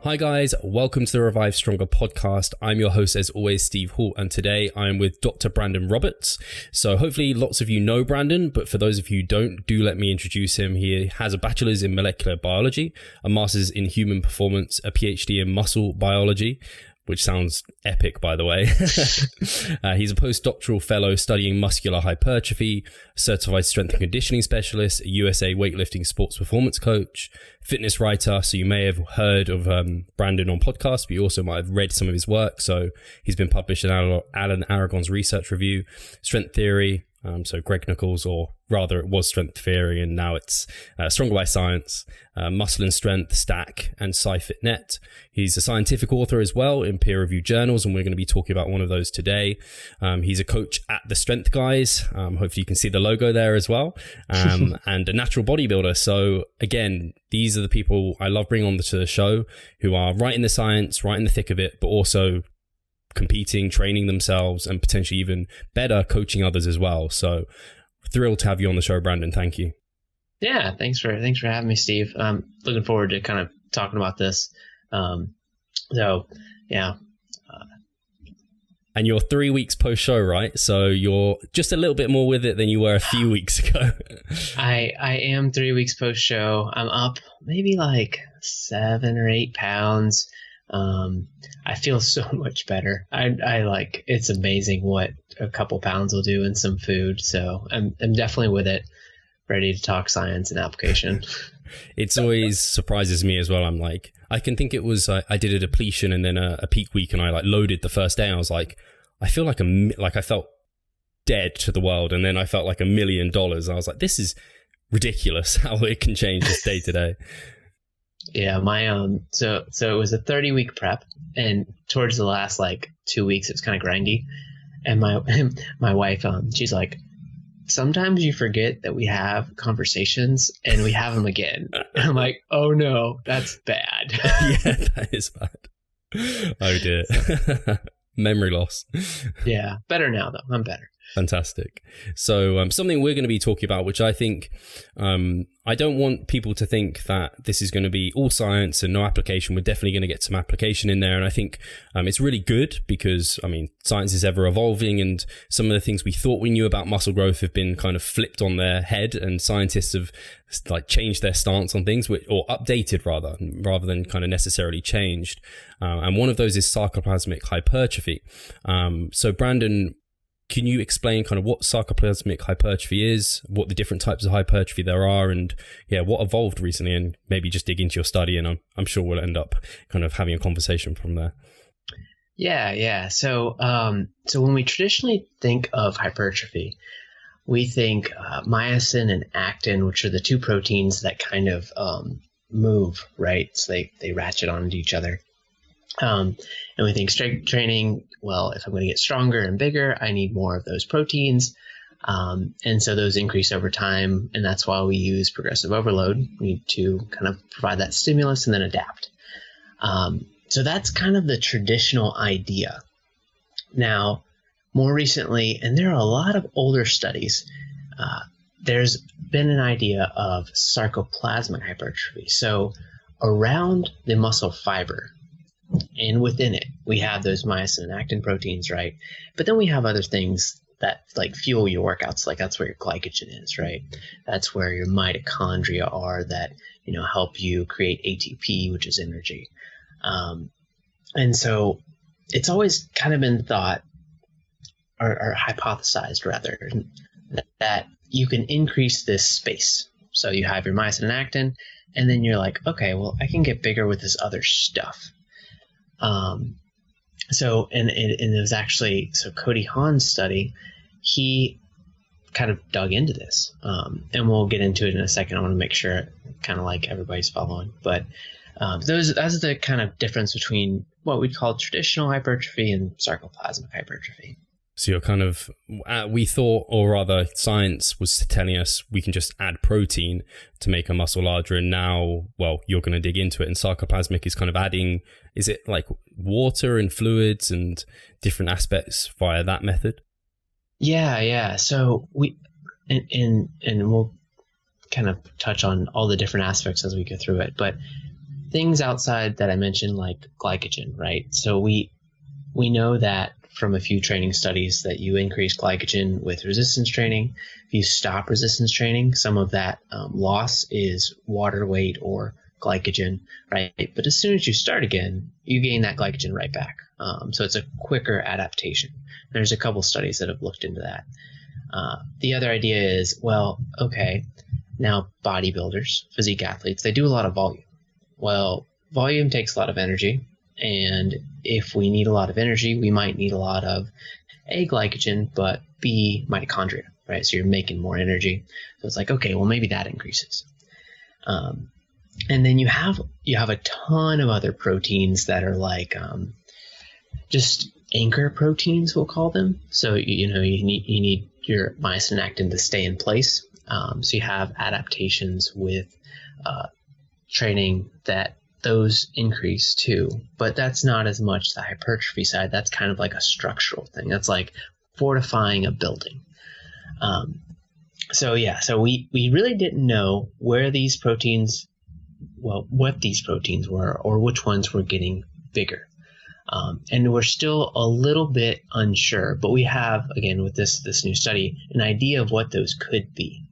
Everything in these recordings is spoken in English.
Hi guys, welcome to the Revive Stronger podcast. I'm your host as always, Steve Hall, and today I'm with Dr. Brandon Roberts. So hopefully lots of you know Brandon, but for those of you who don't, do let me introduce him. He has a bachelor's in molecular biology, a master's in human performance, a PhD in muscle biology, which sounds epic, by the way. He's a postdoctoral fellow studying muscular hypertrophy, certified strength and conditioning specialist, a USA weightlifting sports performance coach, fitness writer. So you may have heard of Brandon on podcasts, but you also might have read some of his work. So he's been published in Alan Aragon's research review, strength theory. So Greg Nichols, or rather it was Strength Theory, and now it's Stronger by Science, Muscle and Strength, Stack, and SciFitNet. He's a scientific author as well in peer-reviewed journals, and we're going to be talking about one of those today. He's a coach at The Strength Guys. Hopefully you can see the logo there as well, and a natural bodybuilder. So again, these are the people I love bringing on to the show who are right in the science, right in the thick of it, but also competing, training themselves, and potentially even better, coaching others as well. So thrilled to have you on the show, Brandon. Thank you. Yeah, thanks for having me, Steve. I'm looking forward to kind of talking about this. And you're 3 weeks post show, right? So you're just a little bit more with it than you were a few weeks ago. I am 3 weeks post show. I'm up maybe like 7 or 8 pounds. I feel so much better. I like, it's amazing what a couple pounds will do in some food. So I'm definitely with it, ready to talk science and application. It's always surprises me as well. I'm like, I can think it was, I did a depletion and then a peak week, and I like loaded the first day. And I was like, I feel like I felt dead to the world. And then I felt like $1 million. I was like, this is ridiculous how it can change just day to day. Yeah, so it was a 30-week prep, and towards the last like 2 weeks, it was kind of grindy. And my wife, she's like, sometimes you forget that we have conversations and we have them again. And I'm like, oh no, that's bad. Yeah, that is bad. Oh dear. Memory loss. Yeah, better now though. I'm better. Fantastic. So something we're going to be talking about, which I think, I don't want people to think that this is going to be all science and no application. We're definitely going to get some application in there. And I think it's really good because, I mean, science is ever evolving, and some of the things we thought we knew about muscle growth have been kind of flipped on their head, and scientists have like changed their stance on things, or updated rather than kind of necessarily changed. And one of those is sarcoplasmic hypertrophy. So Brandon, can you explain kind of what sarcoplasmic hypertrophy is, what the different types of hypertrophy there are, and what evolved recently, and maybe just dig into your study, and I'm sure we'll end up kind of having a conversation from there. Yeah. So when we traditionally think of hypertrophy, we think myosin and actin, which are the two proteins that kind of move, right? So they ratchet onto each other. And we think strength training, well, if I'm going to get stronger and bigger, I need more of those proteins. And so those increase over time. And that's why we use progressive overload. We need to kind of provide that stimulus and then adapt. So that's kind of the traditional idea. Now, more recently, and there are a lot of older studies, there's been an idea of sarcoplasmic hypertrophy. So around the muscle fiber, and within it, we have those myosin and actin proteins, right? But then we have other things that like fuel your workouts. Like that's where your glycogen is, right? That's where your mitochondria are that, help you create ATP, which is energy. And so it's always kind of been thought or hypothesized rather that you can increase this space. So you have your myosin and actin, and then you're like, okay, well, I can get bigger with this other stuff. So it was actually, Cody Hahn's study, he kind of dug into this, and we'll get into it in a second. I want to make sure kind of like everybody's following, but, that's the kind of difference between what we call traditional hypertrophy and sarcoplasmic hypertrophy. So you're kind of, we thought, or rather science was telling us we can just add protein to make a muscle larger. And now, well, you're going to dig into it. And sarcoplasmic is kind of adding, is it like water and fluids and different aspects via that method? Yeah. So and we'll kind of touch on all the different aspects as we go through it. But things outside that I mentioned, like glycogen, right? So we know that from a few training studies that you increase glycogen with resistance training. If you stop resistance training, some of that loss is water weight or glycogen, right? But as soon as you start again, you gain that glycogen right back. So it's a quicker adaptation. There's a couple studies that have looked into that. The other idea is, well, okay, now bodybuilders, physique athletes, they do a lot of volume. Well, volume takes a lot of energy. And if we need a lot of energy, we might need a lot of A, glycogen, but B, mitochondria, right? So you're making more energy. So it's like, okay, well, maybe that increases. And then you have a ton of other proteins that are like just anchor proteins, we'll call them. So you need your myosin and actin to stay in place. So you have adaptations with training that those increase too, but that's not as much the hypertrophy side. That's kind of like a structural thing. That's like fortifying a building. So we really didn't know what these proteins were or which ones were getting bigger. And we're still a little bit unsure, but we have, again, with this new study, an idea of what those could be.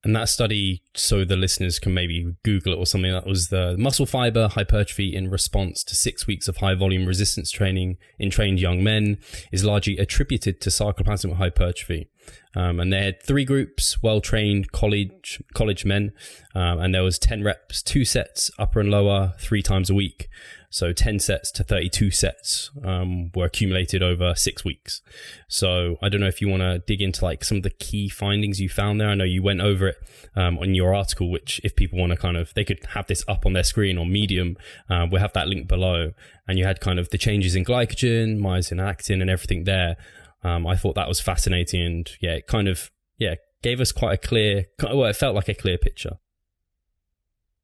And that study, so the listeners can maybe Google it or something, that was the muscle fiber hypertrophy in response to 6 weeks of high volume resistance training in trained young men, is largely attributed to sarcoplasmic hypertrophy. And they had 3 groups, well-trained college men, and there was 10 reps, 2 sets, upper and lower, 3 times a week. So 10 sets to 32 sets were accumulated over 6 weeks. So I don't know if you want to dig into like some of the key findings you found there. I know you went over it on your article, which if people want to they could have this up on their screen on Medium. We'll have that link below. And you had kind of the changes in glycogen, myosin, actin, and everything there. I thought that was fascinating, and it gave us quite a clear, it felt like a clear picture.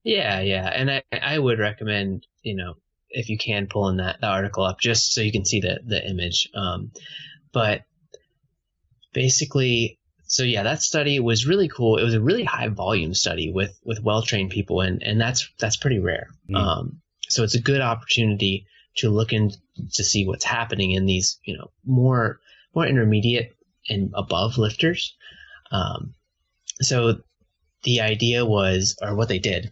Yeah. And I would recommend, if you can, pull in the article up just so you can see the image. But basically, so yeah, that study was really cool. It was a really high volume study with well-trained people, and that's pretty rare. So it's a good opportunity to look in to see what's happening in these, more intermediate and above lifters. So the idea was, or what they did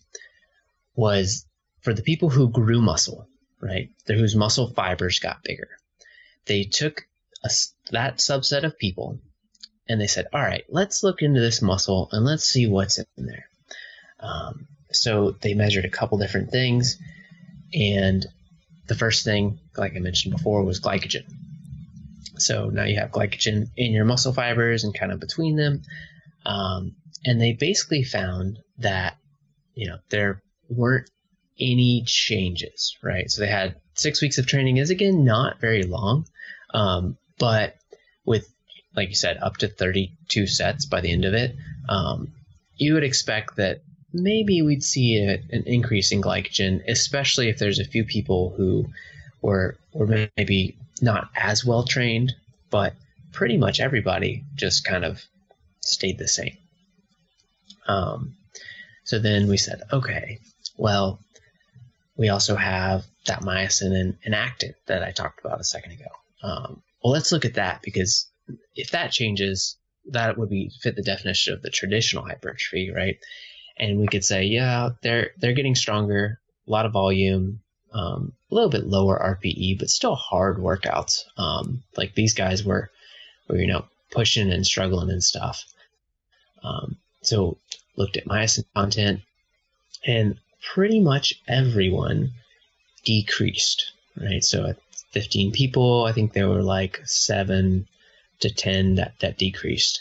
was, for the people who grew muscle, right, whose muscle fibers got bigger, they took that subset of people and they said, all right, let's look into this muscle and let's see what's in there. So they measured a couple different things. And the first thing, like I mentioned before, was glycogen. So now you have glycogen in your muscle fibers and kind of between them. And they basically found that, there weren't any changes, right? So they had 6 weeks of training, is again not very long, but with, like you said, up to 32 sets by the end of it, you would expect that maybe we'd see an increase in glycogen, especially if there's a few people who were maybe not as well trained, but pretty much everybody just kind of stayed the same. So then we said, okay, well, we also have that myosin and actin that I talked about a second ago. Well, let's look at that, because if that changes, that would fit the definition of the traditional hypertrophy, right? And we could say, yeah, they're getting stronger, a lot of volume, a little bit lower RPE, but still hard workouts. Like these guys were pushing and struggling and stuff. So looked at myosin content, and pretty much everyone decreased, right? So at 15 people, I think there were like 7 to 10 that decreased.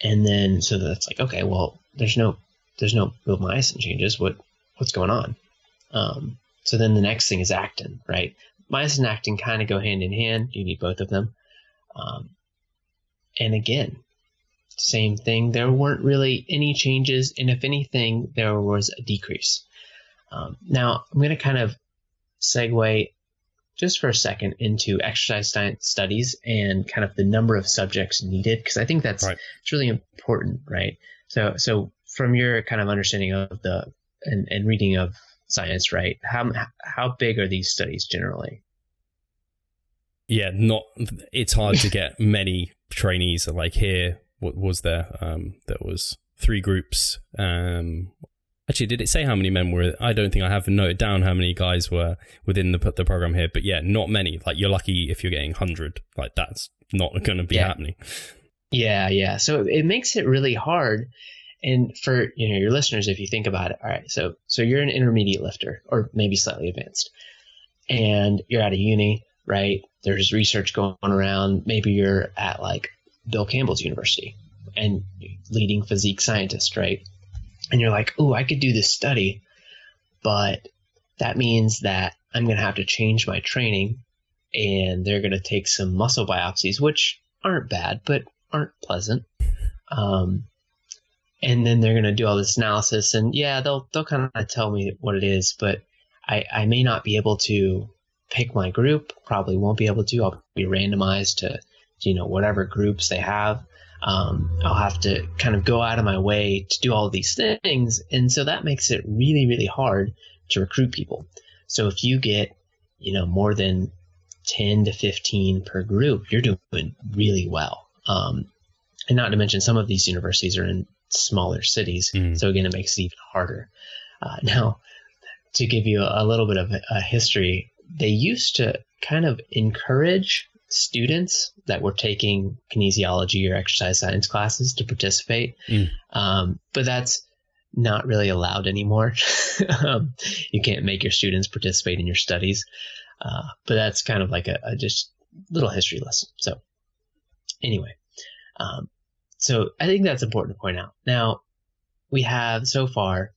And then, so that's like, okay, well, there's no real myosin changes. What's going on? So then the next thing is actin, right? Myosin and actin kind of go hand in hand. You need both of them. And again, same thing. There weren't really any changes, and if anything, there was a decrease. Now, I'm going to kind of segue just for a second into exercise science studies and kind of the number of subjects needed, because I think that's right. It's really important, right? So from your kind of understanding of the and reading of science, right? How big are these studies generally? Yeah, it's hard to get many trainees. Like here, what was there? There was 3 groups. Actually, did it say how many men were? I don't think I have noted down how many guys were within the program here. But yeah, not many. Like you're lucky if you're getting 100. Like that's not going to be happening. Yeah. So it makes it really hard. And for your listeners, if you think about it, all right, so you're an intermediate lifter or maybe slightly advanced, and you're at a uni, right? There's research going around. Maybe you're at like Bill Campbell's university and leading physique scientist, right? And you're like, oh, I could do this study, but that means that I'm going to have to change my training, and they're going to take some muscle biopsies, which aren't bad, but aren't pleasant. And then they're going to do all this analysis, and yeah, they'll kind of tell me what it is, but I may not be able to pick my group, probably won't be able to. I'll be randomized to whatever groups they have. I'll have to kind of go out of my way to do all of these things. And so that makes it really, really hard to recruit people. So if you get, more than 10 to 15 per group, you're doing really well. And not to mention some of these universities are in smaller cities. So again, it makes it even harder. Now, to give you a little bit of a history, they used to kind of encourage students that were taking kinesiology or exercise science classes to participate. But that's not really allowed anymore. You can't make your students participate in your studies. But that's kind of like a just little history lesson. So anyway, so I think that's important to point out. Now, we have so far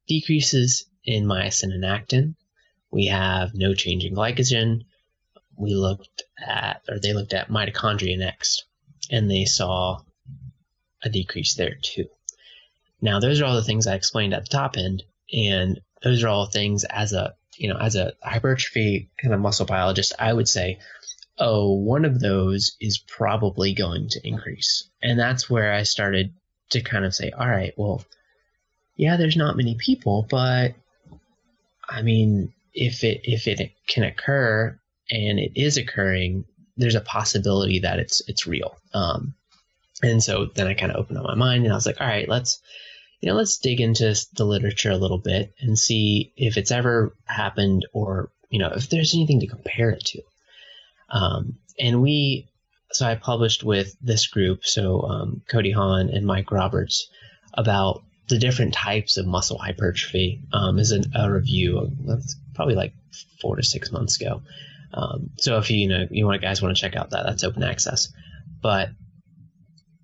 decreases in myosin and actin. We have no change in glycogen. They looked at mitochondria next, and they saw a decrease there too. Now, those are all the things I explained at the top end, and those are all things as a hypertrophy kind of muscle biologist, I would say, one of those is probably going to increase. And that's where I started to kind of say, all right, well, yeah, there's not many people, but I mean, if it can occur and it is occurring, there's a possibility that it's real. And so then I kind of opened up my mind, and I was like, all right, let's dig into the literature a little bit and see if it's ever happened, or if there's anything to compare it to. So I published with this group, Cody Hahn and Mike Roberts, about the different types of muscle hypertrophy, is a review that's probably like 4 to 6 months ago. So if guys want to check out that's open access. But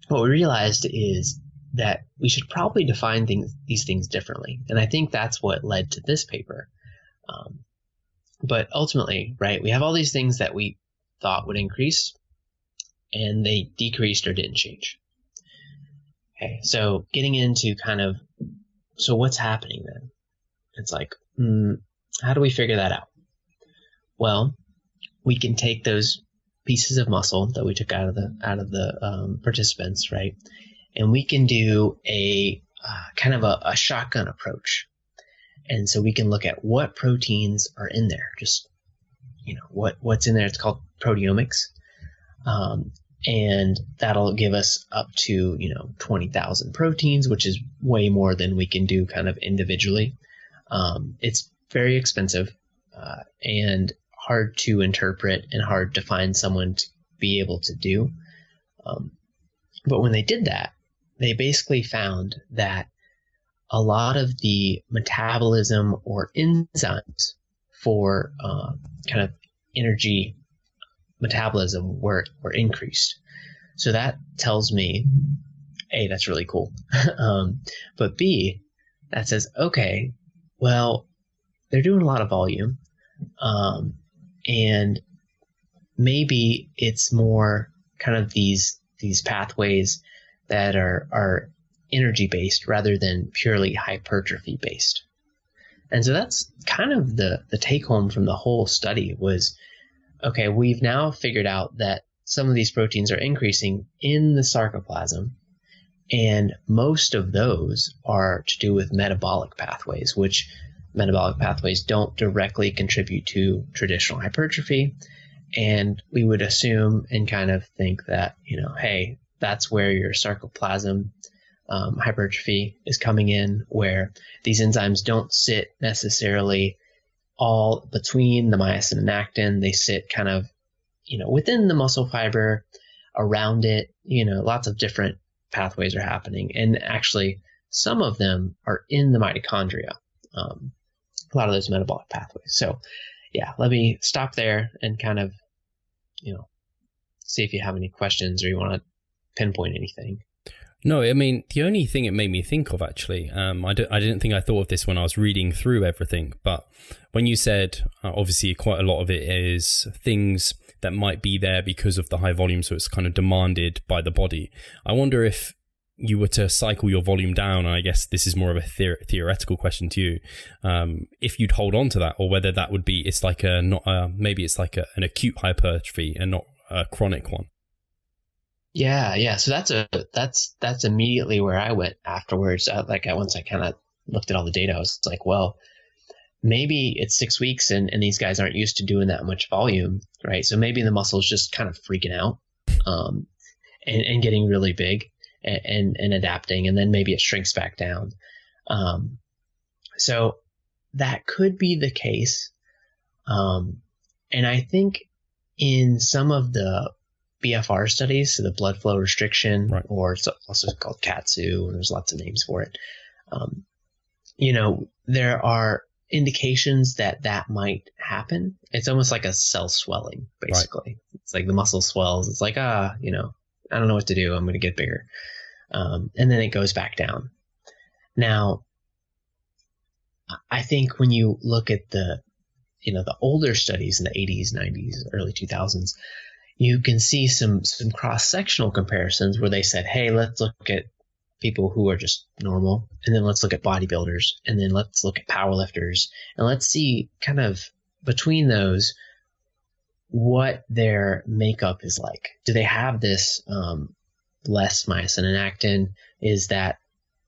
what we realized is that we should probably define these things differently. And I think that's what led to this paper. But ultimately, right, we have all these things that we thought would increase, and they decreased or didn't change. Okay, so getting into so what's happening then? It's like, how do we figure that out? Well, we can take those pieces of muscle that we took out of the participants, right? And we can do a kind of a shotgun approach. And so we can look at what proteins are in there, just, what's in there. It's called proteomics. And that'll give us up to, 20,000 proteins, which is way more than we can do kind of individually. It's very expensive and hard to interpret and hard to find someone to be able to do. But when they did that, they basically found that a lot of the metabolism or enzymes for kind of energy metabolism were increased. So that tells me, A, that's really cool. But B, that says, okay, well, they're doing a lot of volume. And maybe it's more kind of these pathways that are energy based rather than purely hypertrophy based. And so that's kind of the take home from the whole study was, okay, we've now figured out that some of these proteins are increasing in the sarcoplasm, And most of those are to do with metabolic pathways, which metabolic pathways don't directly contribute to traditional hypertrophy. And we would assume and kind of think that, hey, that's where your sarcoplasm hypertrophy is coming in, where these enzymes don't sit necessarily all between the myosin and actin. They sit kind of, within the muscle fiber, around it. Lots of different pathways are happening. And actually, some of them are in the mitochondria, a lot of those metabolic pathways. So yeah, let me stop there and kind of, see if you have any questions or you want to pinpoint anything. No, I mean, the only thing it made me think of, actually, I didn't think I thought of this when I was reading through everything, but when you said, obviously, quite a lot of it is things that might be there because of the high volume, so it's kind of demanded by the body. I wonder if you were to cycle your volume down, and I guess this is more of a theoretical question to you, if you'd hold on to that, or whether that would be, it's like maybe it's like an acute hypertrophy and not a chronic one. Yeah. So that's immediately where I went afterwards. Once I kind of looked at all the data, I was like, well, maybe it's 6 weeks and these guys aren't used to doing that much volume, right? So maybe the muscle's just kind of freaking out, and getting really big and adapting, and then maybe it shrinks back down. So that could be the case. And I think in some of the BFR studies, so the blood flow restriction, right, or it's also called KATSU, and there's lots of names for it. There are indications that might happen. It's almost like a cell swelling, basically. Right. It's like the muscle swells. It's like, I don't know what to do. I'm going to get bigger. And then it goes back down. Now, I think when you look at the older studies in the 80s, 90s, early 2000s, you can see some cross-sectional comparisons where they said, hey, let's look at people who are just normal, and then let's look at bodybuilders, and then let's look at powerlifters, and let's see kind of between those what their makeup is like. Do they have this less myosin and actin? Is that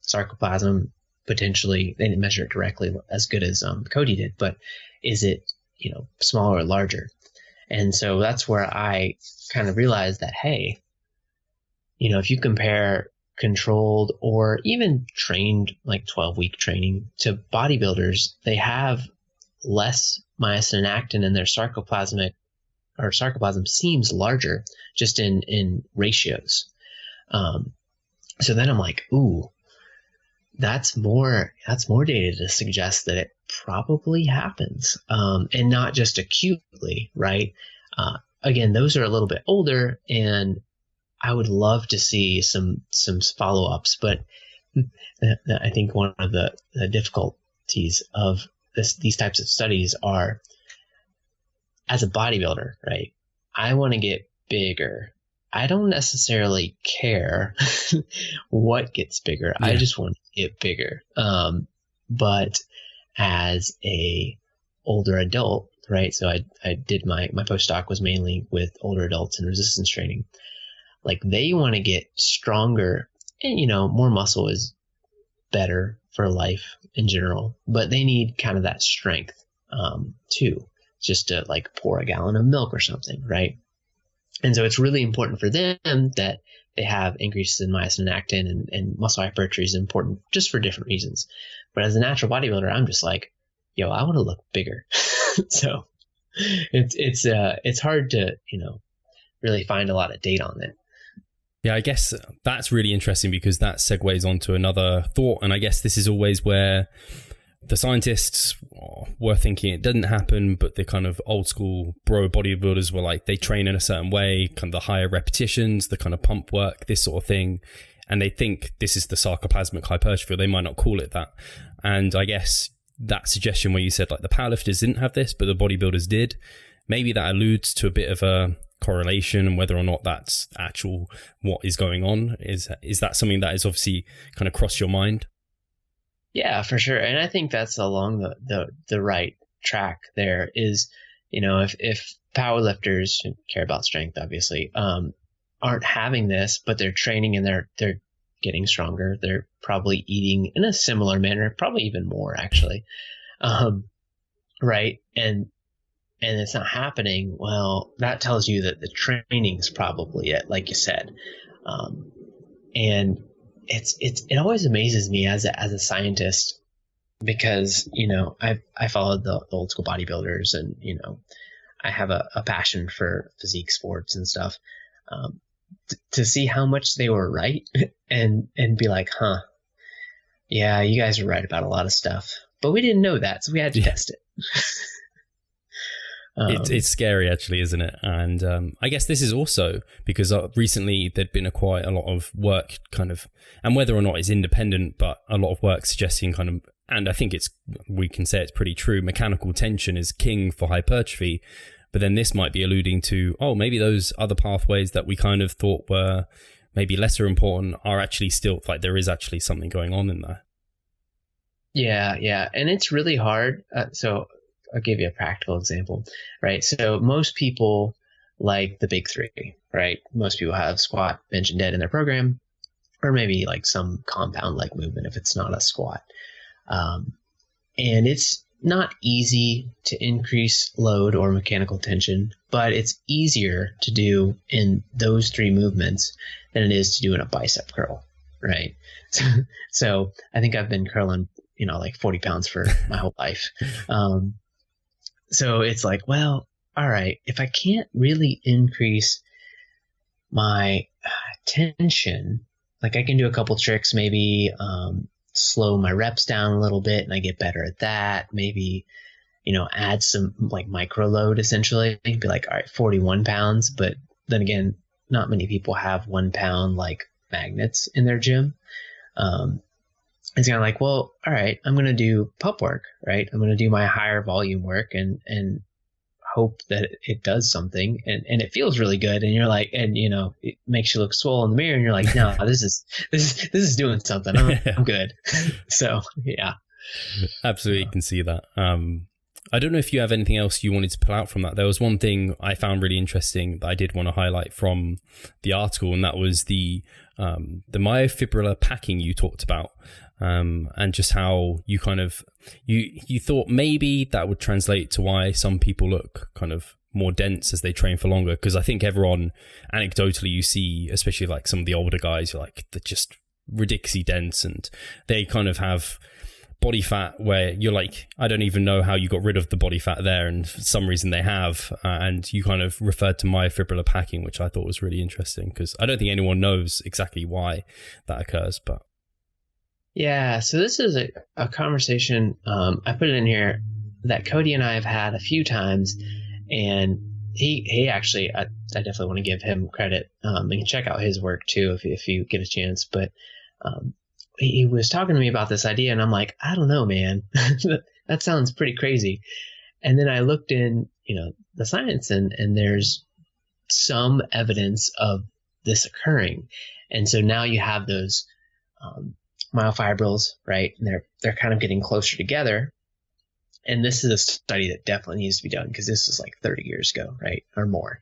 sarcoplasm potentially, they didn't measure it directly as good as Cody did, but is it smaller or larger? And so that's where I kind of realized that, hey, if you compare controlled or even trained, like 12-week training, to bodybuilders, they have less myosin and actin, and their sarcoplasm seems larger just in ratios. So then I'm like, ooh, that's more data to suggest that it probably happens, and not just acutely, right? Again, those are a little bit older, and I would love to see some follow-ups, but I think one of the difficulties of these types of studies are, as a bodybuilder, right? I want to get bigger. I don't necessarily care what gets bigger. Yeah. I just want to get bigger. But as a older adult, right? So I did my postdoc was mainly with older adults in resistance training. Like, they want to get stronger, and more muscle is better for life in general, but they need kind of that strength too, just to like pour a gallon of milk or something, right? And so it's really important for them that they have increases in myosin and actin, and muscle hypertrophy is important just for different reasons. But as a natural bodybuilder, I'm just like, I want to look bigger. So it's hard to, really find a lot of data on it. Yeah, I guess that's really interesting, because that segues onto another thought. And I guess this is always where the scientists were thinking it didn't happen, but the kind of old school bro bodybuilders were like, they train in a certain way, kind of the higher repetitions, the kind of pump work, this sort of thing. And they think this is the sarcoplasmic hypertrophy, or they might not call it that. And I guess that suggestion where you said like the powerlifters didn't have this, but the bodybuilders did, maybe that alludes to a bit of a correlation, and whether or not that's actual what is going on. Is that something that is obviously kind of crossed your mind? Yeah, for sure. And I think that's along the right track there. Is, if powerlifters who care about strength, obviously, aren't having this, but they're training and they're getting stronger. They're probably eating in a similar manner, probably even more actually. Right. And it's not happening. Well, that tells you that the training's probably it, like you said. And it always amazes me as a scientist, because, I followed the old school bodybuilders, and, I have a passion for physique sports and stuff. To see how much they were right and be like, yeah, you guys are right about a lot of stuff, but we didn't know that, so we had to test it. It's scary, actually, isn't it? And I guess this is also because recently there'd been quite a lot of work and whether or not it's independent, but a lot of work suggesting and I think we can say it's pretty true, mechanical tension is king for hypertrophy. But then this might be alluding to, maybe those other pathways that we kind of thought were maybe lesser important are actually still, like, there is actually something going on in there. Yeah. And it's really hard. So I'll give you a practical example, right? So most people like the big three, right? Most people have squat, bench, and dead in their program, or maybe like some compound like movement if it's not a squat. And it's not easy to increase load or mechanical tension, but it's easier to do in those three movements than it is to do in a bicep curl, right? So I think I've been curling, like 40 pounds for my whole life. So it's like, well, all right, if I can't really increase my tension, like I can do a couple tricks, maybe slow my reps down a little bit and I get better at that. Maybe, add some like micro load, essentially. Be like, all right, 41 pounds. But then again, not many people have 1 pound like magnets in their gym. It's kind of like, well, all right, I'm going to do pump work, right? I'm going to do my higher volume work and hope that it does something, and it feels really good. And you're like, and it makes you look swole in the mirror, and you're like, no, this is doing something. I'm good. So yeah, absolutely, can see that. I don't know if you have anything else you wanted to pull out from that. There was one thing I found really interesting that I did want to highlight from the article, and that was the myofibrillar packing you talked about. And just how you you thought maybe that would translate to why some people look kind of more dense as they train for longer. Because I think everyone, anecdotally, you see, especially like some of the older guys, like they're just ridiculously dense, and they kind of have body fat where you're like, I don't even know how you got rid of the body fat there, and for some reason they have. And you kind of referred to myofibrillar packing, which I thought was really interesting, because I don't think anyone knows exactly why that occurs, but. Yeah, so this is a conversation, I put it in here, that Cody and I have had a few times, and he actually, I definitely want to give him credit. You can check out his work too if you get a chance, but he was talking to me about this idea, and I'm like, I don't know, man. That sounds pretty crazy. And then I looked in, the science, and there's some evidence of this occurring. And so now you have those myofibrils, right? And they're kind of getting closer together. And this is a study that definitely needs to be done, because this is like 30 years ago, right? Or more.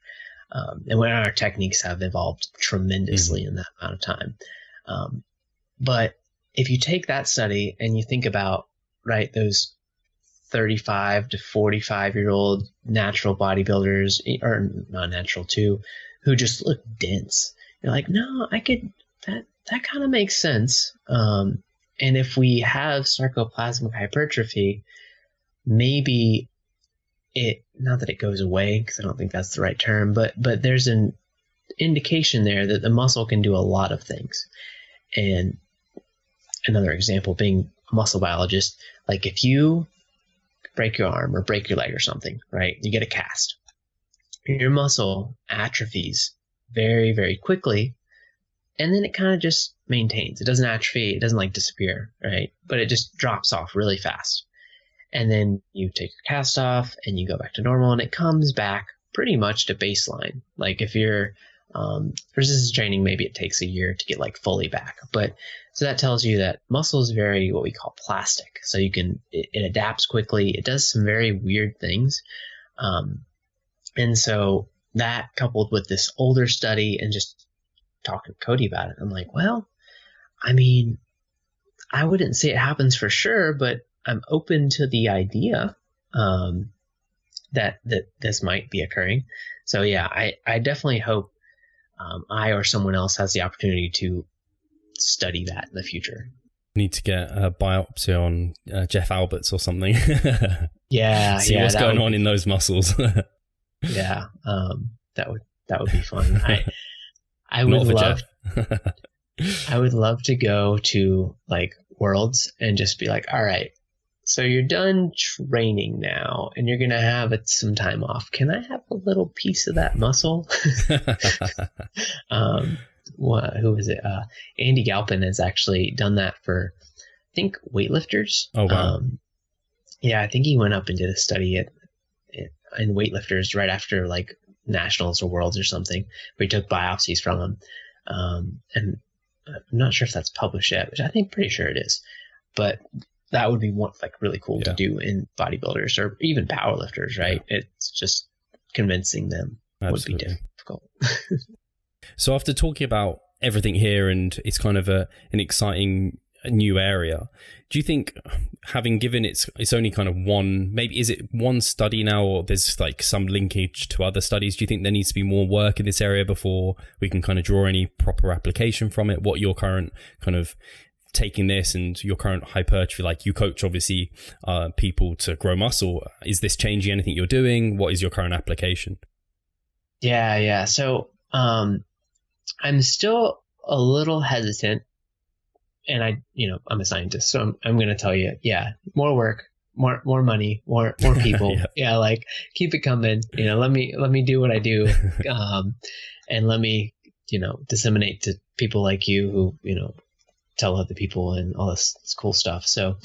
And when our techniques have evolved tremendously in that amount of time. But if you take that study and you think about, right, those 35 to 45-year-old natural bodybuilders, or not natural too, who just look dense, you're like, no, that kind of makes sense. And if we have sarcoplasmic hypertrophy, maybe not that it goes away, because I don't think that's the right term, but there's an indication there that the muscle can do a lot of things. And another example being a muscle biologist, like if you break your arm or break your leg or something, right, you get a cast, your muscle atrophies very, very quickly. And then it kind of just maintains. It doesn't atrophy. It doesn't like disappear, right? But it just drops off really fast. And then you take your cast off and you go back to normal, and it comes back pretty much to baseline. Like if you're resistance training, maybe it takes a year to get like fully back. But so that tells you that muscle is very what we call plastic. So it adapts quickly. It does some very weird things. And so that coupled with this older study and just talking to Cody about it, I'm like, well, I mean, I wouldn't say it happens for sure, but I'm open to the idea that this might be occurring. So yeah, I definitely hope I or someone else has the opportunity to study that in the future. Need to get a biopsy on Jeff Alberts or something. Yeah, See what's going on in those muscles. Yeah, that would be fun. I would love I would love to go to like Worlds and just be like, all right, so you're done training now and you're going to have some time off. Can I have a little piece of that muscle? Who is it? Andy Galpin has actually done that for, I think, weightlifters. Oh, wow. Yeah, I think he went up and did a study in weightlifters right after like nationals or worlds or something, where he took biopsies from them. And I'm not sure if that's published yet, which I think pretty sure it is. But that would be really cool to do in bodybuilders or even powerlifters, right? Yeah. It's just convincing them would be difficult. So after talking about everything here, and it's kind of an exciting new area, do you think, having given it's only kind of one, maybe is it one study now, or there's like some linkage to other studies, do you think there needs to be more work in this area before we can kind of draw any proper application from it? What your current kind of taking this and your current hypertrophy, like you coach obviously people to grow muscle, is this changing anything you're doing? What is your current application? Yeah. So I'm still a little hesitant, and I'm a scientist, so I'm going to tell you, more work, more money, more people. Yeah. Like keep it coming. Let me do what I do, and let me disseminate to people like you who tell other people and all this cool stuff. So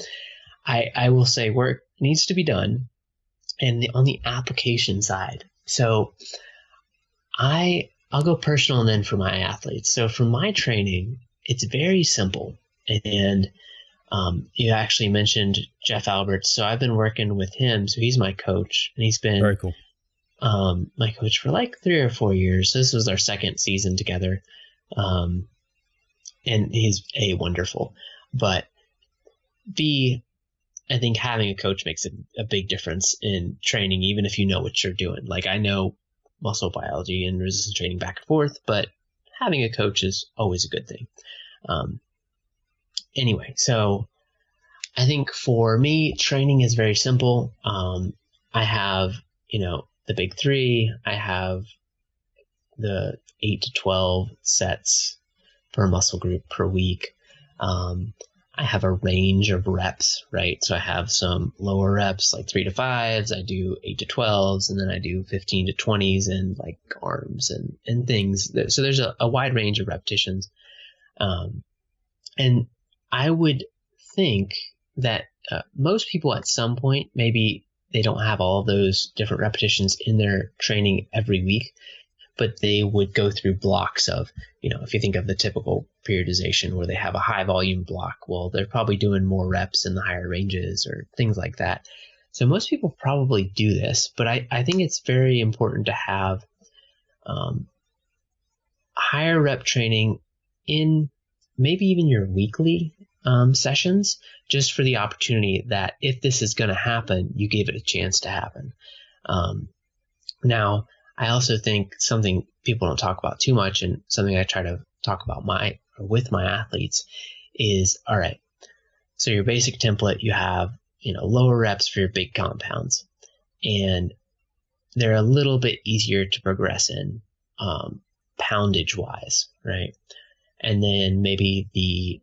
I will say work needs to be done, and on the application side. So I'll go personal and then for my athletes. So for my training, it's very simple. And you actually mentioned Jeff Alberts. So I've been working with him. So he's my coach, and he's been very cool. My coach for like 3 or 4 years. So this was our second season together. And he's wonderful. But I think having a coach makes a big difference in training, even if you know what you're doing. Like I know muscle biology and resistance training back and forth, but having a coach is always a good thing. Anyway, so I think for me, training is very simple. I have, the big 3. I have the 8 to 12 sets per muscle group per week. I have a range of reps, right? So I have some lower reps, like 3 to 5s. I do 8 to 12s, and then I do 15 to 20s and like arms and things. So there's a wide range of repetitions. And I would think that most people at some point, maybe they don't have all those different repetitions in their training every week, but they would go through blocks of, if you think of the typical periodization where they have a high volume block, well, they're probably doing more reps in the higher ranges or things like that. So most people probably do this, but I think it's very important to have higher rep training in maybe even your weekly sessions, just for the opportunity that if this is going to happen, you give it a chance to happen. Now, I also think something people don't talk about too much, and something I try to talk about with my athletes is, all right, so your basic template, you have, lower reps for your big compounds, and they're a little bit easier to progress in poundage wise, right? And then maybe the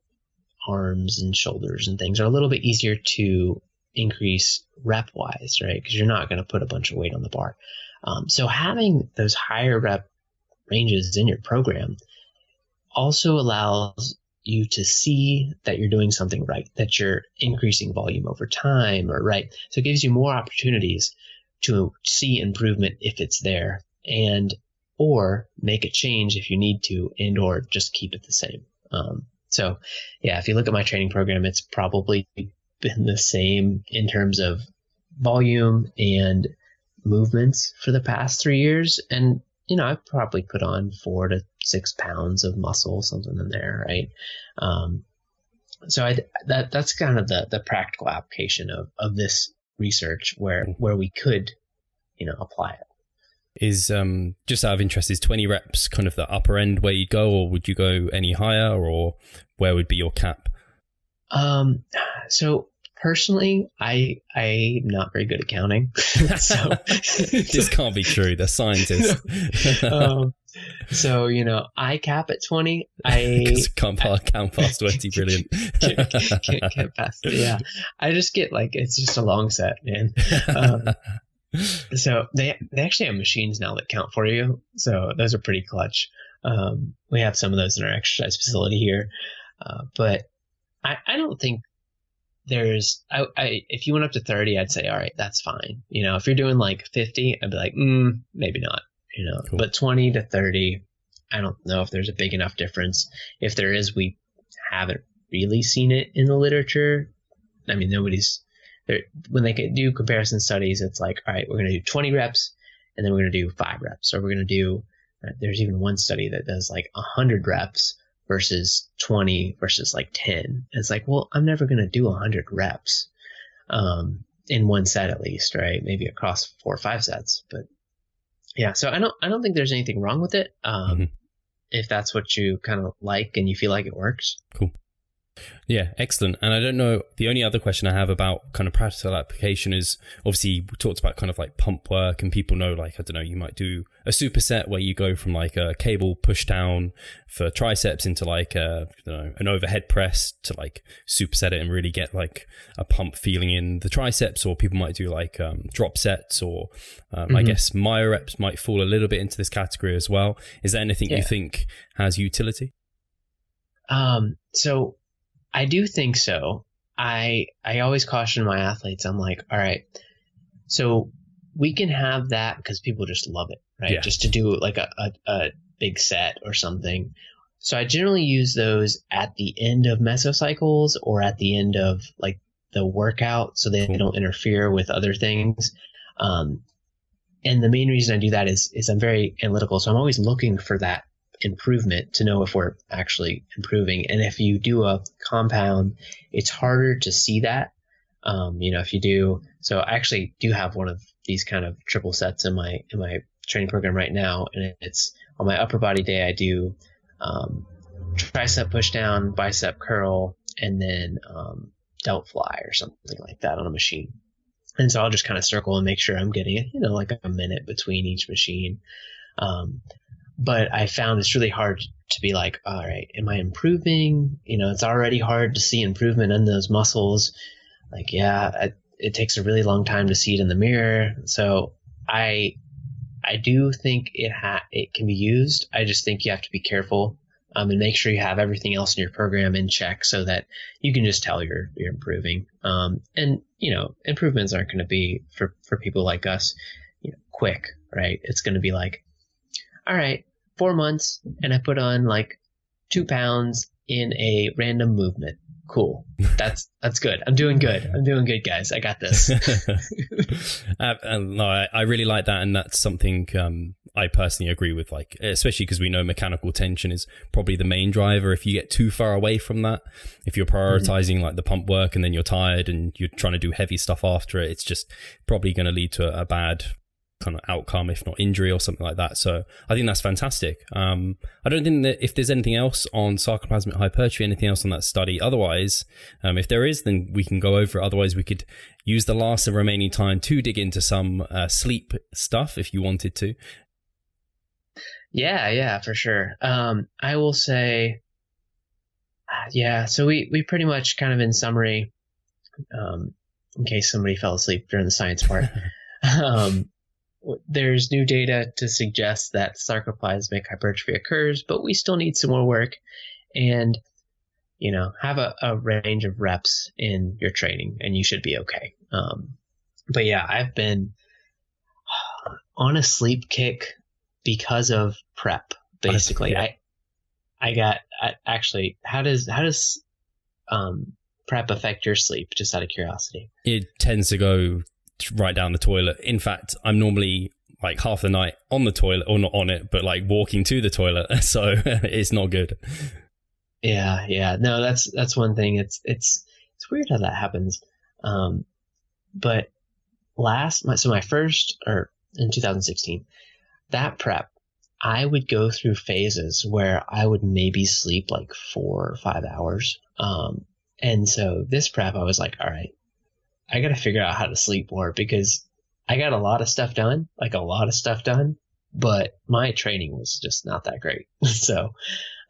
arms and shoulders and things are a little bit easier to increase rep wise, right? Because you're not going to put a bunch of weight on the bar. So having those higher rep ranges in your program also allows you to see that you're doing something right, that you're increasing volume over time, or right. So it gives you more opportunities to see improvement if it's there, or make a change if you need to, and or just keep it the same. So yeah, if you look at my training program, it's probably been the same in terms of volume and movements for the past 3 years. And I probably put on 4 to 6 pounds of muscle, something in there, right? So that's kind of the practical application of this research where we could, apply it. Is just out of interest, is 20 reps kind of the upper end where you go, or would you go any higher, or where would be your cap? So personally, I'm not very good at counting. So this can't be true. They're scientists. So, I cap at 20. I can't count past 20. Brilliant. can't pass it. Yeah. I just get it's just a long set, man. So they actually have machines now that count for you. So those are pretty clutch. We have some of those in our exercise facility here. But I don't think there's, if you went up to 30, I'd say, all right, that's fine. If you're doing 50, I'd be like, maybe not, cool. But 20 to 30, I don't know if there's a big enough difference. If there is, we haven't really seen it in the literature. I mean, nobody's there. When they do comparison studies, it's like, all right, we're going to do 20 reps and then we're going to do 5 reps. Or we're going to do, there's even one study that does 100 reps versus 20 versus 10. And it's like, well, I'm never going to do 100 reps in one set at least, right? Maybe across 4 or 5 sets. But yeah, so I don't think there's anything wrong with it. If that's what you kind of like and you feel like it works. Cool. Yeah, excellent. And I don't know, the only other question I have about kind of practical application is, obviously we talked about kind of pump work, and people know I don't know, you might do a superset where you go from a cable push down for triceps into an overhead press to superset it and really get a pump feeling in the triceps. Or people might do drop sets, or I guess myo reps might fall a little bit into this category as well. Is there anything you think has utility? So I do think so. I always caution my athletes. I'm like, all right, so we can have that because people just love it, right? Yeah. Just to do a big set or something. So I generally use those at the end of mesocycles or at the end of the workout, so they don't interfere with other things. And the main reason I do that is I'm very analytical. So I'm always looking for that improvement to know if we're actually improving. And if you do a compound, it's harder to see that. If you do, so I actually do have one of these kind of triple sets in my training program right now. And it's on my upper body day, I do tricep push down, bicep curl, and then delt fly or something like that on a machine. And so I'll just kind of circle and make sure I'm getting a minute between each machine. But I found it's really hard to be all right, am I improving? It's already hard to see improvement in those muscles. It takes a really long time to see it in the mirror. So I do think it can be used. I just think you have to be careful and make sure you have everything else in your program in check so that you can just tell you're improving. And improvements aren't going to be for people like us, quick, right? It's going to be all right, 4 months, and I put on 2 pounds in a random movement. Cool. That's good. I'm doing good. Guys. I got this. No, I really like that. And that's something I personally agree with, especially because we know mechanical tension is probably the main driver. If you get too far away from that, if you're prioritizing the pump work and then you're tired and you're trying to do heavy stuff after it, it's just probably going to lead to a bad kind of outcome, if not injury or something like that. So I think that's fantastic. I don't think that if there's anything else on sarcoplasmic hypertrophy, anything else on that study. Otherwise, if there is, then we can go over it. Otherwise, we could use the last and remaining time to dig into some sleep stuff if you wanted to. Yeah, for sure. I will say, so we pretty much kind of in summary, in case somebody fell asleep during the science part, there's new data to suggest that sarcoplasmic hypertrophy occurs, but we still need some more work and, have a range of reps in your training and you should be okay. But yeah, I've been on a sleep kick because of prep, basically. Actually, how does prep affect your sleep, just out of curiosity? It tends to go right down the toilet. In fact, I'm normally like half the night on the toilet, or not on it, but like walking to the toilet. So it's not good. Yeah. No, that's one thing. It's weird how that happens. But my first, or in 2016, that prep, I would go through phases where I would maybe sleep like 4 or 5 hours. And so this prep, I was like, all right, I got to figure out how to sleep more, because I got a lot of stuff done, but my training was just not that great. So,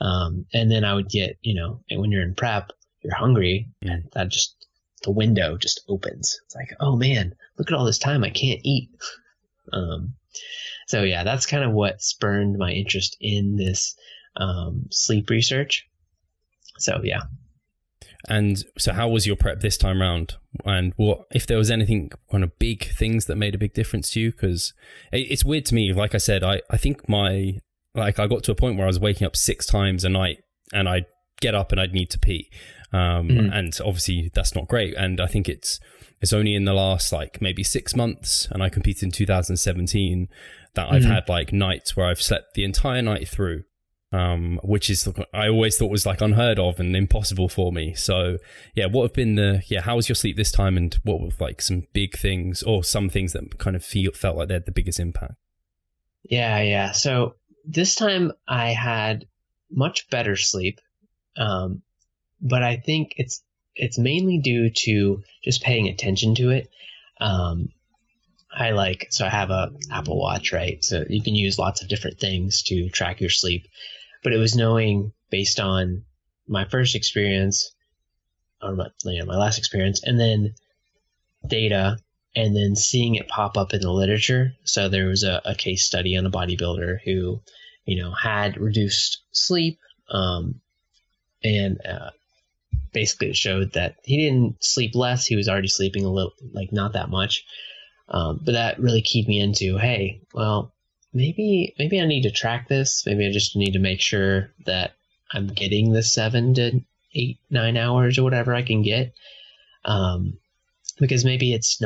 and then I would get, and when you're in prep, you're hungry, and the window just opens. It's like, oh man, look at all this time I can't eat. So yeah, that's kind of what spurned my interest in this sleep research. So yeah. And so how was your prep this time round? And what, if there was anything kind of big things that made a big difference to you? Because it's weird to me. Like I said, I think I got to a point where I was waking up 6 times a night, and I'd get up and I'd need to pee. And obviously that's not great. And I think it's only in the last like maybe 6 months, and I competed in 2017, that I've had like nights where I've slept the entire night through. Which is, I always thought was like unheard of and impossible for me. So yeah, what have been how was your sleep this time, and what were like some big things, or some things that kind of felt like they had the biggest impact? Yeah. So this time I had much better sleep. But I think it's mainly due to just paying attention to it. I have a Apple Watch, right? So you can use lots of different things to track your sleep. But it was knowing, based on my first experience, or my last experience, and then data, and then seeing it pop up in the literature. So there was a case study on a bodybuilder who, had reduced sleep, and basically it showed that he didn't sleep less. He was already sleeping a little, like not that much. But that really keyed me into, hey, well, maybe I need to track this. Maybe I just need to make sure that I'm getting the 7 to 8, 9 hours or whatever I can get. Because maybe it's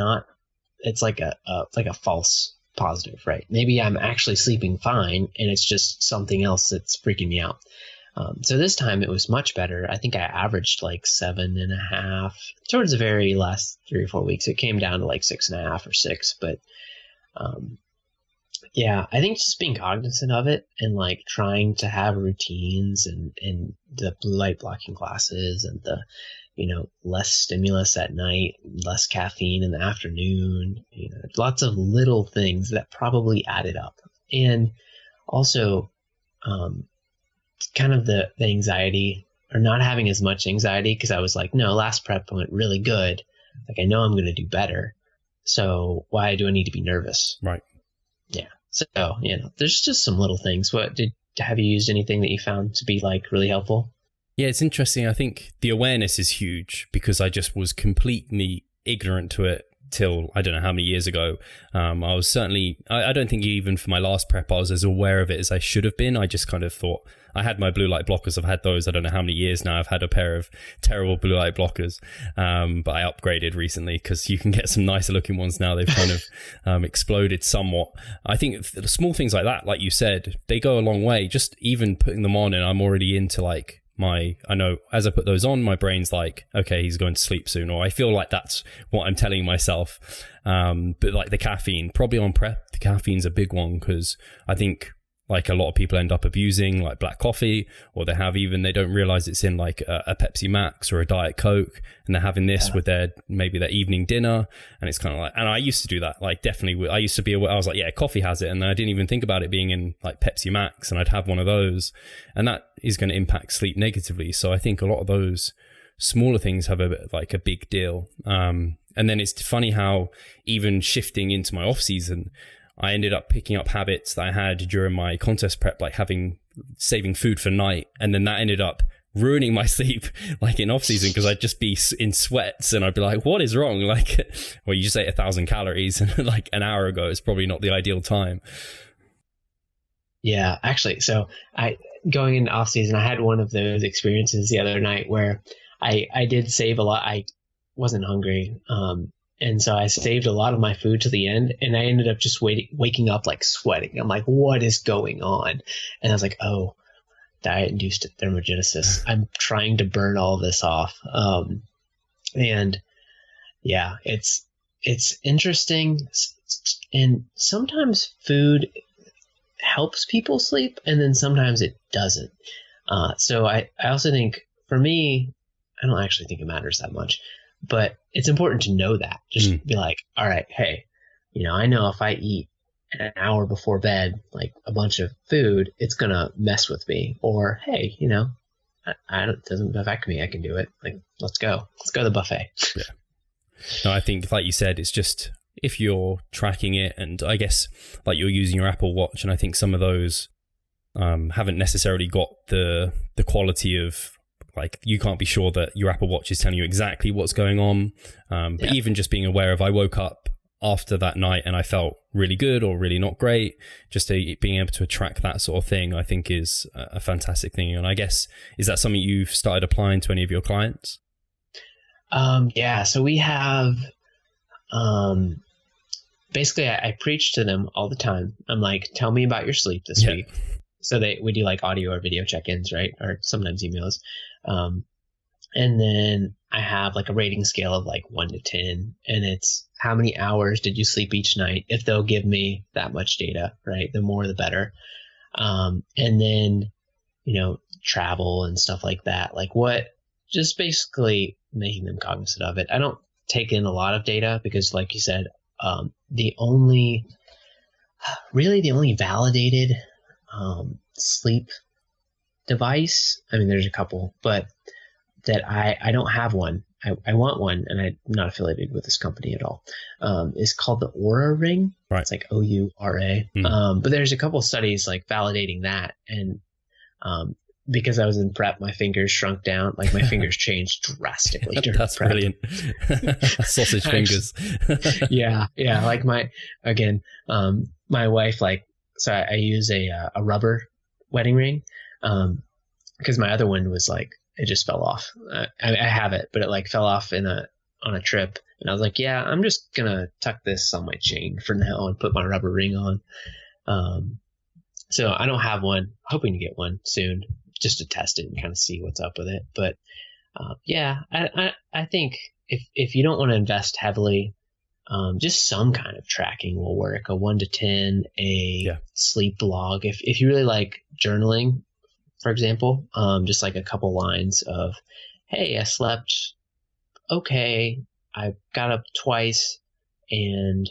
like a false positive, right? Maybe I'm actually sleeping fine, and it's just something else that's freaking me out. So this time it was much better. I think I averaged like 7.5 towards the very last 3 or 4 weeks. It came down to like 6.5 or 6, but yeah, I think just being cognizant of it, and like trying to have routines, and the blue light blocking glasses, and the, less stimulus at night, less caffeine in the afternoon, lots of little things that probably added up. And also, kind of the anxiety, or not having as much anxiety, because I was like, no, last prep went really good. Like, I know I'm going to do better. So why do I need to be nervous? Right. Yeah. So, there's just some little things. Have you used anything that you found to be like really helpful? Yeah, it's interesting. I think the awareness is huge, because I just was completely ignorant to it till I don't know how many years ago. I was certainly, I don't think even for my last prep, I was as aware of it as I should have been. I just kind of thought, I had my blue light blockers. I've had those, I don't know how many years now. I've had a pair of terrible blue light blockers. But I upgraded recently, because you can get some nicer looking ones now. They've kind of exploded somewhat. I think the small things like that, like you said, they go a long way. Just even putting them on, and I'm already into like, I know as I put those on, my brain's like, okay, he's going to sleep soon, or I feel like that's what I'm telling myself. But like the caffeine, probably on prep, the caffeine's a big one, because I think like a lot of people end up abusing like black coffee, or they don't realize it's in like a Pepsi Max or a Diet Coke, and they're having this with maybe their evening dinner. And it's kind of like, and I used to do that, like definitely I used to be aware. I was like, yeah, coffee has it. And I didn't even think about it being in like Pepsi Max, and I'd have one of those, and that is going to impact sleep negatively. So I think a lot of those smaller things have a big deal. And then it's funny how even shifting into my off season, I ended up picking up habits that I had during my contest prep, like saving food for night. And then that ended up ruining my sleep, like in off season, because I'd just be in sweats, and I'd be like, what is wrong? Like, well, you just ate 1,000 calories and like an hour ago, it's probably not the ideal time. Yeah, actually. So going into off season, I had one of those experiences the other night where I did save a lot. I wasn't hungry. And so I saved a lot of my food to the end, and I ended up just waking up like sweating. I'm like, what is going on? And I was like, oh, diet-induced thermogenesis. I'm trying to burn all this off. And yeah, it's interesting. And sometimes food helps people sleep, and then sometimes it doesn't. So I also think, for me, I don't actually think it matters that much, but it's important to know that. Just be like, all right, hey, I know if I eat an hour before bed, like a bunch of food, it's going to mess with me. Or, hey, it doesn't affect me. I can do it. Like, let's go to the buffet. Yeah. No, I think, like you said, it's just if you're tracking it, and I guess like you're using your Apple Watch, and I think some of those haven't necessarily got the quality of, like, you can't be sure that your Apple Watch is telling you exactly what's going on. But even just being aware of, I woke up after that night and I felt really good or really not great, just being able to track that sort of thing, I think is a fantastic thing. And I guess, is that something you've started applying to any of your clients? Yeah. So we have, basically I preach to them all the time. I'm like, tell me about your sleep this week. So we do like audio or video check-ins, right? Or sometimes emails. And then I have like a rating scale of like 1 to 10, and it's how many hours did you sleep each night? If they'll give me that much data, right? The more, the better. And then, travel and stuff like that. Like just basically making them cognizant of it. I don't take in a lot of data because, like you said, the only validated sleep device, I mean, there's a couple, but that I don't have one. I want one, and I'm not affiliated with this company at all. It's called the Oura Ring. Right. It's like OURA. But there's a couple studies like validating that, and because I was in prep, my fingers shrunk down. Like my fingers changed drastically during That's prep. brilliant. Sausage fingers. Yeah. Like my wife, like, so I use a rubber wedding ring, because my other one was like, it just fell off. I have it, but it like fell off on a trip, and I was like, yeah, I'm just gonna tuck this on my chain for now and put my rubber ring on. So I don't have one. Hoping to get one soon, just to test it and kind of see what's up with it. But yeah, I think if you don't want to invest heavily, just some kind of tracking will work. A 1 to 10, sleep log. If you really like journaling, for example, just like a couple lines of, hey, I slept okay, I got up twice, and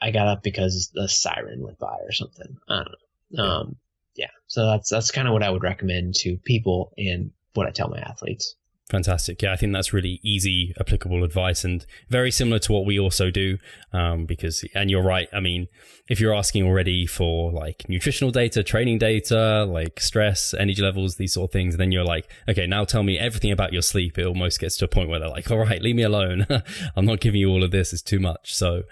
I got up because the siren went by or something. I don't know. Yeah. So that's kind of what I would recommend to people and what I tell my athletes. Fantastic. Yeah, I think that's really easy, applicable advice, and very similar to what we also do. And you're right. I mean, if you're asking already for like nutritional data, training data, like stress, energy levels, these sort of things, then you're like, okay, now tell me everything about your sleep. It almost gets to a point where they're like, all right, leave me alone. I'm not giving you all of this. It's too much. So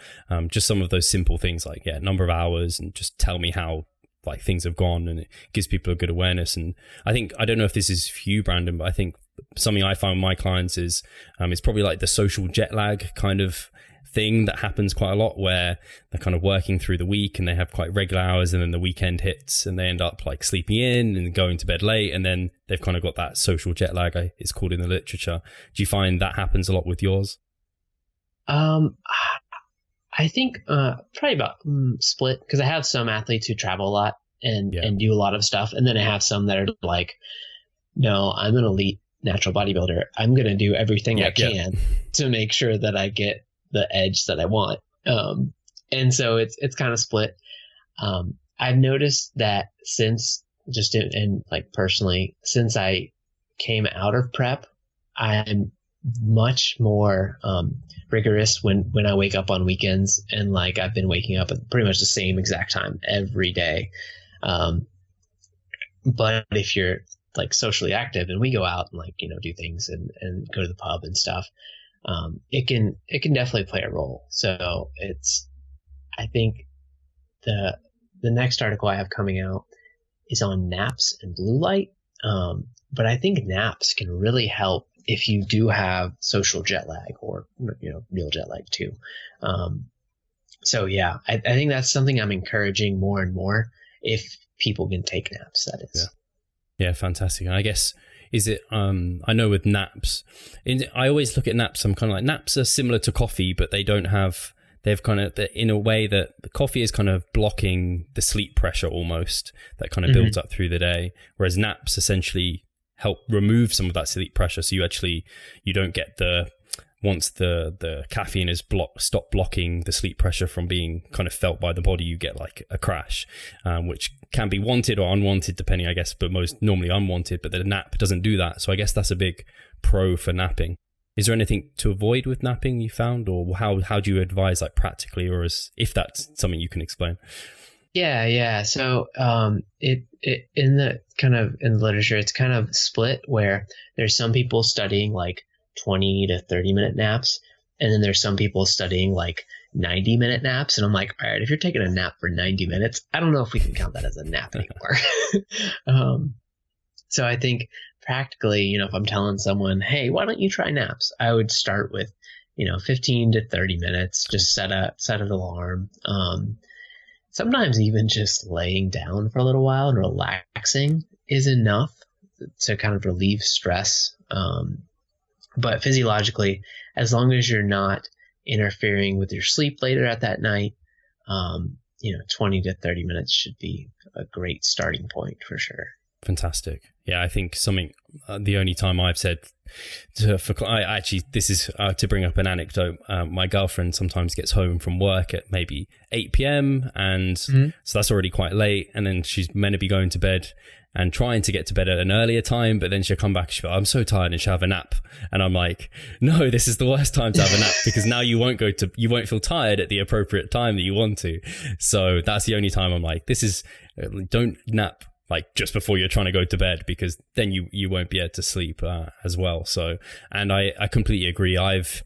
just some of those simple things like, number of hours, and just tell me how like things have gone, and it gives people a good awareness. And I think, I don't know if this is for you, Brandon, but I think something I find with my clients is it's probably like the social jet lag kind of thing that happens quite a lot, where they're kind of working through the week and they have quite regular hours, and then the weekend hits and they end up like sleeping in and going to bed late, and then they've kind of got that social jet lag, it's called in the literature. Do you find that happens a lot with yours? I think probably about split, because I have some athletes who travel a lot and do a lot of stuff, and then I have some that are like, no, I'm an elite natural bodybuilder. I'm going to do everything I can to make sure that I get the edge that I want. And so it's kind of split. I've noticed that since personally, since I came out of prep, I'm much more rigorous when I wake up on weekends, and like I've been waking up at pretty much the same exact time every day. But if you're like socially active and we go out and like, do things and go to the pub and stuff, it can definitely play a role. So I think the next article I have coming out is on naps and blue light. But I think naps can really help if you do have social jet lag or, real jet lag too. So yeah, I think that's something I'm encouraging more and more, if people can take naps, that is. Yeah, fantastic. And I guess, is it, I know with naps, I always look at naps, I'm kind of like, naps are similar to coffee, but they've kind of, in a way that the coffee is kind of blocking the sleep pressure almost, that kind of builds up through the day. Whereas naps essentially help remove some of that sleep pressure. So you don't get once the caffeine is stop blocking the sleep pressure from being kind of felt by the body, you get like a crash, which can be wanted or unwanted depending, I guess, but most normally unwanted, but the nap doesn't do that. So I guess that's a big pro for napping. Is there anything to avoid with napping you found, or how do you advise, like practically, or if that's something you can explain? Yeah. So in the literature, it's kind of split, where there's some people studying like 20 to 30-minute naps, and then there's some people studying like 90-minute naps. And I'm like, all right, if you're taking a nap for 90 minutes, I don't know if we can count that as a nap anymore. So I think practically, if I'm telling someone, hey, why don't you try naps? I would start with, 15 to 30 minutes, just set an alarm. Sometimes even just laying down for a little while and relaxing is enough to kind of relieve stress. But physiologically, as long as you're not interfering with your sleep later at that night, 20 to 30 minutes should be a great starting point for sure. Fantastic. Yeah, I think the only time I've said this is to bring up an anecdote. My girlfriend sometimes gets home from work at maybe 8 p.m. and so that's already quite late. And then she's meant to be going to bed and trying to get to bed at an earlier time, but then she'll come back, she'll be like, I'm so tired, and she'll have a nap. And I'm like, no, this is the worst time to have a nap, because now you won't feel tired at the appropriate time that you want to. So that's the only time I'm like, don't nap like just before you're trying to go to bed, because then you won't be able to sleep as well. So, and I completely agree. If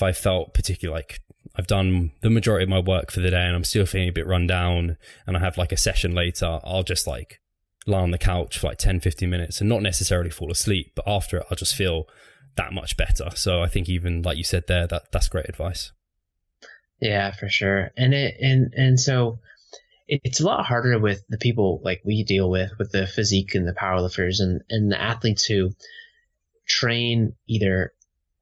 I felt particularly like I've done the majority of my work for the day and I'm still feeling a bit run down and I have like a session later, I'll just like lie on the couch for like 10-15 minutes and not necessarily fall asleep, but after it I'll just feel that much better. So I think, even like you said there, that's great advice. Yeah, for sure. And so it's a lot harder with the people like we deal with the physique and the powerlifters and the athletes who train either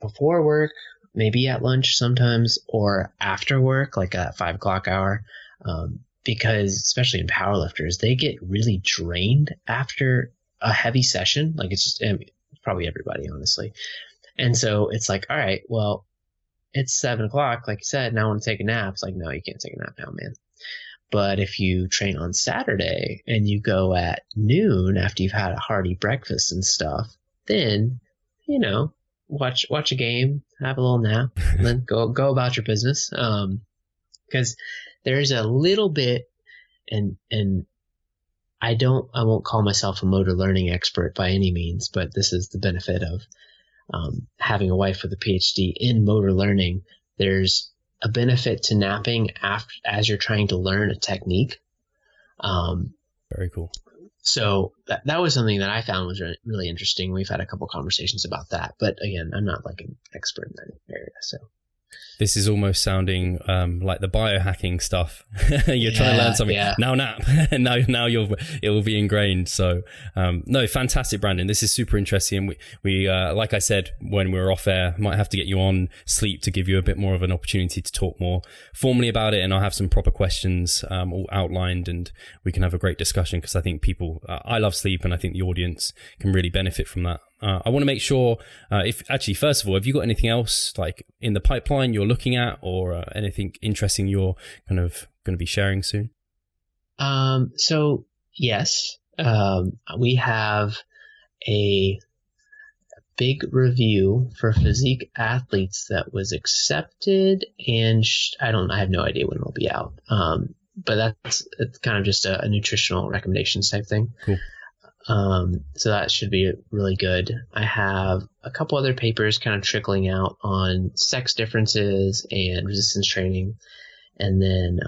before work, maybe at lunch sometimes, or after work, like at 5 o'clock hour. Because especially in powerlifters, they get really drained after a heavy session. Like it's probably everybody, honestly. And so it's like, all right, well, it's 7 o'clock, like you said, now I want to take a nap. It's like, no, you can't take a nap now, man. But if you train on Saturday and you go at noon after you've had a hearty breakfast and stuff, then, watch a game, have a little nap, and then go about your business. Because there's a little bit, and I won't call myself a motor learning expert by any means, but this is the benefit of having a wife with a PhD in motor learning. There's a benefit to napping as you're trying to learn a technique. Very cool. So that was something that I found was really interesting. We've had a couple conversations about that, but again, I'm not like an expert in that area. So this is almost sounding like the biohacking stuff. You're trying to learn something. Yeah. Now nap. now it will be ingrained. So no, fantastic, Brandon. This is super interesting. We like I said when we were off air, might have to get you on sleep to give you a bit more of an opportunity to talk more formally about it, and I'll have some proper questions all outlined, and we can have a great discussion, because I think people, I love sleep, and I think the audience can really benefit from that. I want to make sure, first of all, have you got anything else like in the pipeline you're looking at, or anything interesting you're kind of going to be sharing soon? So yes, we have a big review for physique athletes that was accepted, and I have no idea when it'll be out. But it's kind of just a nutritional recommendations type thing. Cool. So that should be really good. I have a couple other papers kind of trickling out on sex differences and resistance training. And then,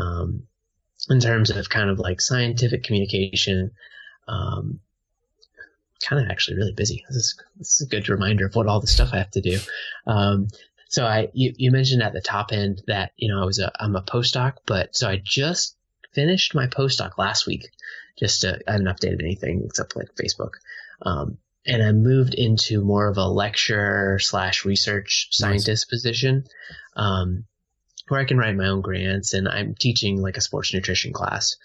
in terms of kind of like scientific communication, kind of actually really busy. This is a good reminder of what all the stuff I have to do. So you mentioned at the top end that, I'm a postdoc, so I just finished my postdoc last week. I haven't updated anything except like Facebook. And I moved into more of a lecturer / research scientist position, where I can write my own grants, and I'm teaching like a sports nutrition class.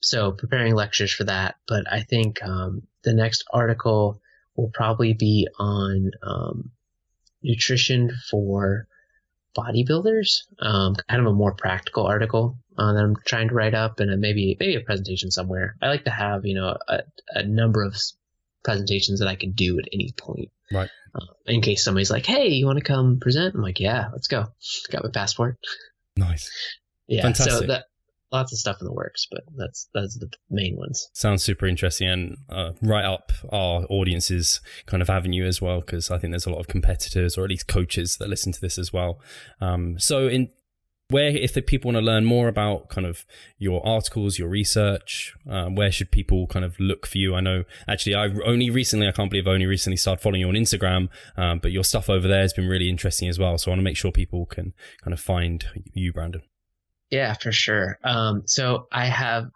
So preparing lectures for that. But I think the next article will probably be on nutrition for bodybuilders, kind of a more practical article that I'm trying to write up, and maybe a presentation somewhere. I like to have, a number of presentations that I can do at any point. Right. In case somebody's like, hey, you want to come present? I'm like, yeah, let's go. Got my passport. Nice. Yeah. Fantastic. So lots of stuff in the works, but that's the main ones. Sounds super interesting, and right up our audience's kind of avenue as well, because I think there's a lot of competitors, or at least coaches, that listen to this as well. If the people want to learn more about kind of your articles, your research, where should people kind of look for you? I know, actually, I can't believe I only recently started following you on Instagram, but your stuff over there has been really interesting as well. So I want to make sure people can kind of find you, Brandon. Yeah, for sure. So I have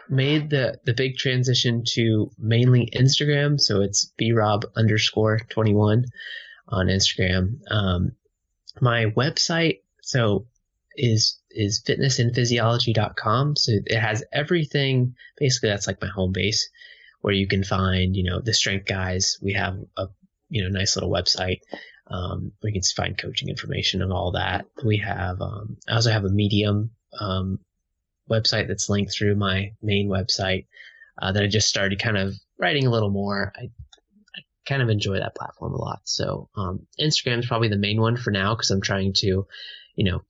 made the big transition to mainly Instagram. So it's brob_21 on Instagram. My website, is fitnessandphysiology.com. So it has everything. Basically, that's like my home base, where you can find, the strength guys. We have a, nice little website. We can find coaching information and all that. We have, I also have a Medium website that's linked through my main website that I just started kind of writing a little more. I kind of enjoy that platform a lot. So Instagram is probably the main one for now, because I'm trying to,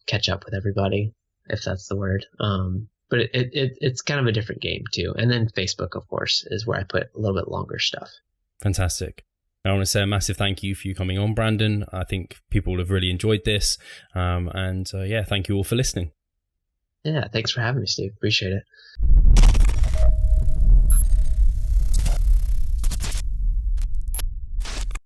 catch up with everybody, if that's the word. But it's kind of a different game too. And then Facebook, of course, is where I put a little bit longer stuff. Fantastic. I want to say a massive thank you for you coming on, Brandon. I think people have really enjoyed this. Thank you all for listening. Yeah, thanks for having me, Steve. Appreciate it.